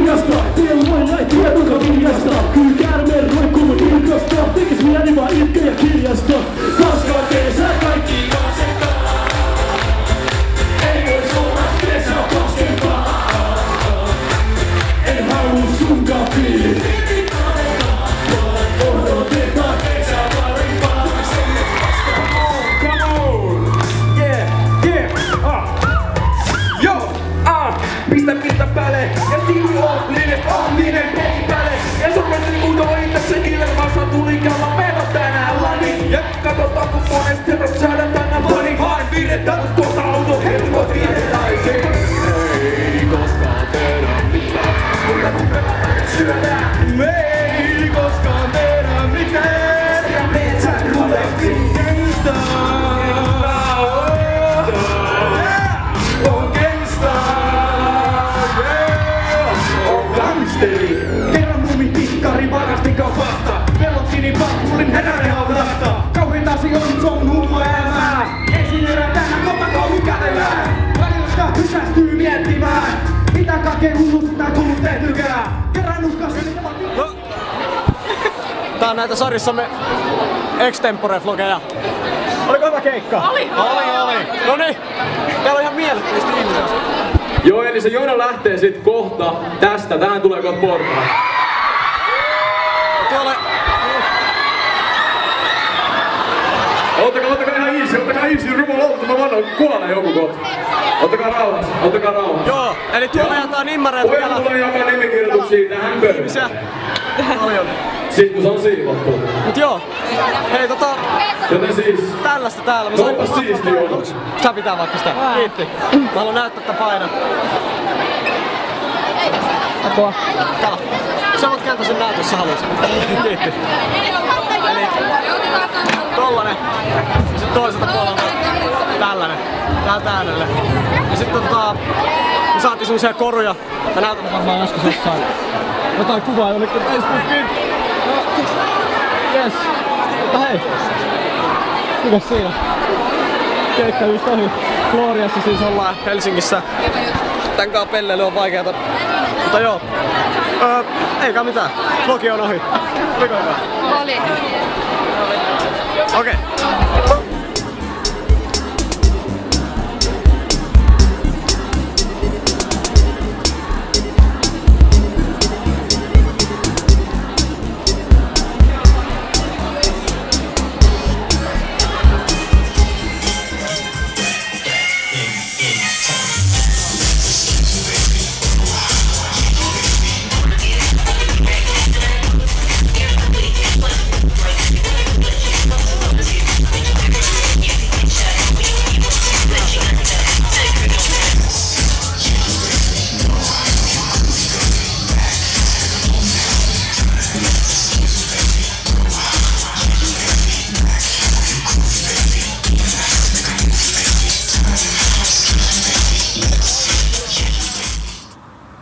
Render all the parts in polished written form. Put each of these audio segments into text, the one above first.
hiljasta. Tiedon jäi tiedonka viljasta. Kyllä käärmeen roikkuu mut vilkasta. Tekis mieli vaan itke ja kirjasta. Paskaa kesä kaikki kasettaa. Ei vois olla kesä paskempaa. En haluu sunkaan fiilis. Odotetaan kesä parempaa. Come on! Yeah, yeah, Yo, pistä pinta päälle ja sivu on liinet aaminen peli päälle. Ja sormetin kuuntoi tässä kilmassa tuli kalla meno tänään lani. Ja katsotaan kun monesta herrat saadaan tänään pari. Vaan piirretään tuosta auto helpot piirretäisiin. Ei koskaan tehdä mitään, mutta kun pelataan ja syödään. Ei koskaan tehdä mitään, ja metsät ruleksi gangsta. Kerran mummi tikkari varasti kaupasta. Pelotti niin pappulin herärehaudasta. Kauheita asioita, se on hullu elämää. Ensin yritetään kotakoulu kävelää. Välillä sitä pysähtyy miettimään. Mitä kaikkea hullusta tullut tehtykään. Kerran uskasi. Tää on näitä sarjissamme extempore-vlogeja. Oliko hyvä keikka? Oli! Noniin, täällä on ihan mielettömistä ihmisiä. Joo, eli se jono lähtee sit kohta tästä. Tähän tulee kohta portaa. Tuolle... Ottakaa ihan easy, rumalauta, mä vannoin, kuolee joku kohta. Ottakaa rauhassa. Joo, eli tuolla jätään nimmareita vielä. Pojat tulee jakaa nimikirjoituksia tähän pöydään. Paljon. Sit kun se on siivottu. Mut joo, hei Joten siis... tällaista täällä. No onpas siisti jono. Sä pitää vaikka sitä. Kiitti. Mä haluan näyttää tän paidan. Apua. Täällä. Sä voit kääntää sen näytössä haluat. Kiitti. Eli tollanen. Ja sit toiselta puolelta tällainen. Täältä äänelle. Ja sitten me saatiin semmosia koruja. Mä näytän varmaan joskus jossain. Jotain kuvaa jollekin Facebookiin. Yes. Mutta hei. Mikäs siinä? Keikka just ohi. Gloriassa siis ollaan Helsingissä. Tän kaa pelleily on vaikeeta. Mutta joo. Eikä mitään. Vlogi on ohi. Oliko hyvä? Oli. Okei.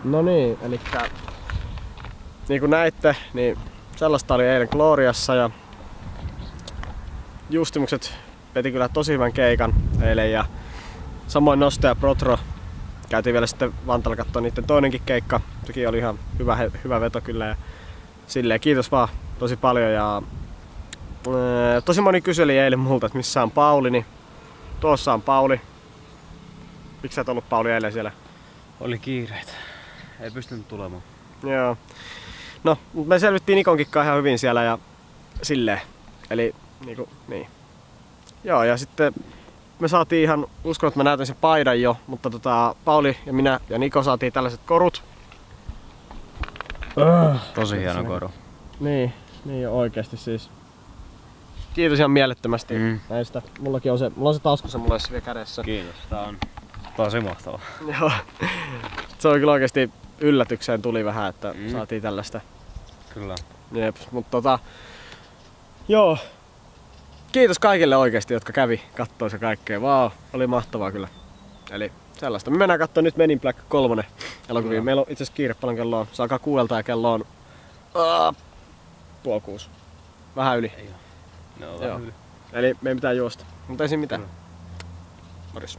No niin, elikkä niin kuin näitte, niin sellaista oli eilen Gloriassa ja Justimukset veti kyllä tosi hyvän keikan eilen ja samoin Noste ja Protro käytiin vielä sitten Vantaalla katsoa niiden toinenkin keikka. Sekin oli ihan hyvä veto kyllä ja silleen kiitos vaan tosi paljon ja tosi moni kyseli eilen multa, että missä on Pauli, niin tuossa on Pauli. Miksi sä et ollut Pauli eilen siellä? Oli kiireitä. Ei pystynyt tulemaan. Joo. No, me selvittiin Nikonkin ihan hyvin siellä ja silleen. Eli niinku, niin. Joo, ja sitten me saatiin ihan, uskon, että mä näytän sen paidan jo, mutta Pauli ja minä ja Niko saatiin tällaiset korut. Tosi hieno koru. Niin oikeesti siis. Kiitos ihan mielettömästi näistä. Mulla on se taskussa mulla vielä kädessä. Kiitos, tää on tosi mahtavaa. Joo. Se on kyllä oikeesti yllätykseen tuli vähän, että saatiin tällaista. Kyllä. Jep, mutta joo. Kiitos kaikille oikeesti, jotka kävi kattoo se kaikkea. Vau, oli mahtavaa kyllä. Eli sellaista. Me mennään kattoo nyt Men in Black 3 elokuvia. Meillä on itse asiassa kiire paljon, kello on. Se alkaa 6 ja kello on 5:30. Vähän yli. Ei oo. Ne on vähän yli. Eli me ei mitään juosta. Mutta ei siinä mitään. Morjes.